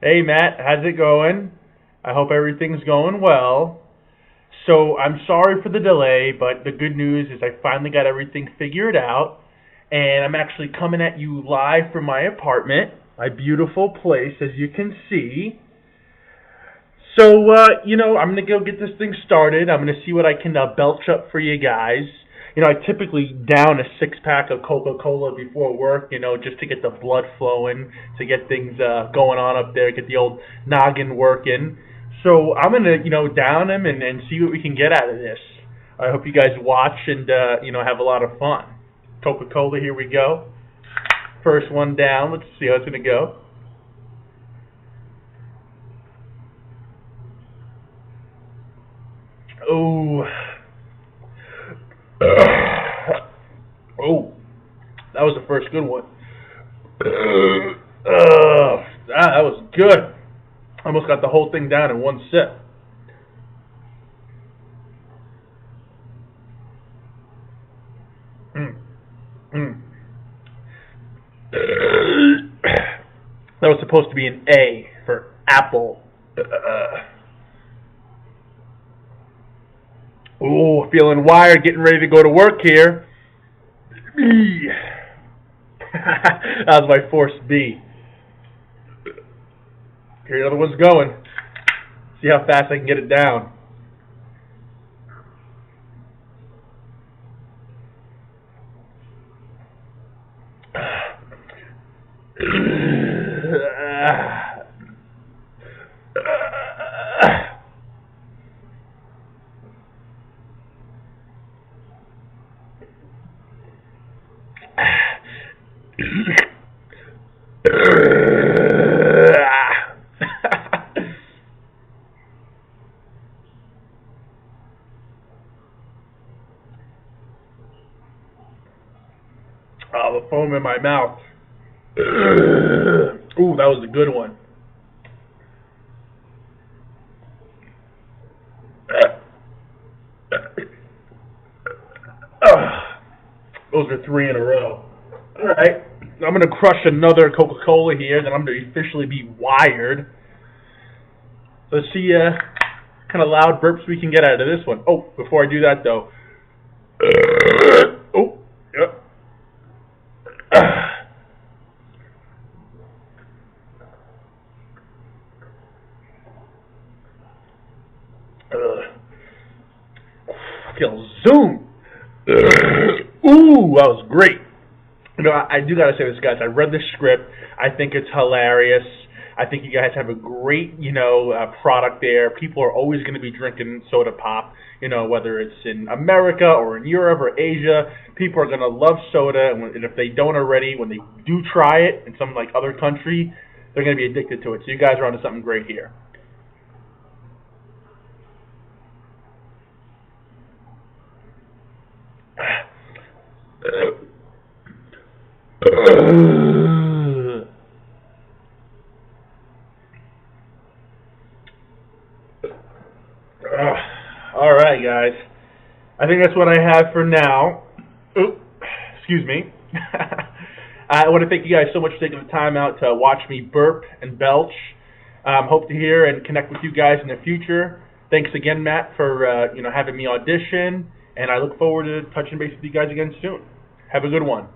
Hey Matt, how's it going? I hope everything's going well. So I'm sorry for the delay, but the good news is I finally got everything figured out, and I'm actually coming at you live from my apartment, my beautiful place, as you can see. So, I'm gonna go get this thing started. I'm gonna see what I can belch up for you guys. I typically down a six-pack of Coca-Cola before work, just to get the blood flowing, to get things going on up there, get the old noggin working. So I'm gonna, down them and see what we can get out of this. I hope you guys watch and, have a lot of fun. Coca-Cola, here we go. First one down. Let's see how it's gonna go. Oh. Oh, that was the first good one. That was good. Almost got the whole thing down in one sip. Mm. Mm. That was supposed to be an A for apple. Oh, feeling wired, getting ready to go to work here. B. That was my forced B. Here the other one's going. See how fast I can get it down. Oh, the foam in my mouth. Ooh, that was a good one. Those are three in a row. All right, I'm gonna crush another Coca-Cola here. Then I'm gonna officially be wired. Let's see kind of loud burps we can get out of this one. Oh, before I do that though. Oh, yep. I feel zoom. Ooh, that was great. I do gotta say this, guys. I read the script. I think it's hilarious. I think you guys have a great, product there. People are always going to be drinking soda pop, whether it's in America or in Europe or Asia. People are going to love soda, and if they don't already, when they do try it in some other country, they're going to be addicted to it. So you guys are onto something great here. All right, guys. I think that's what I have for now. Ooh, excuse me. I want to thank you guys so much for taking the time out to watch me burp and belch. Hope to hear and connect with you guys in the future. Thanks again, Matt, for having me audition, and I look forward to touching base with you guys again soon. Have a good one.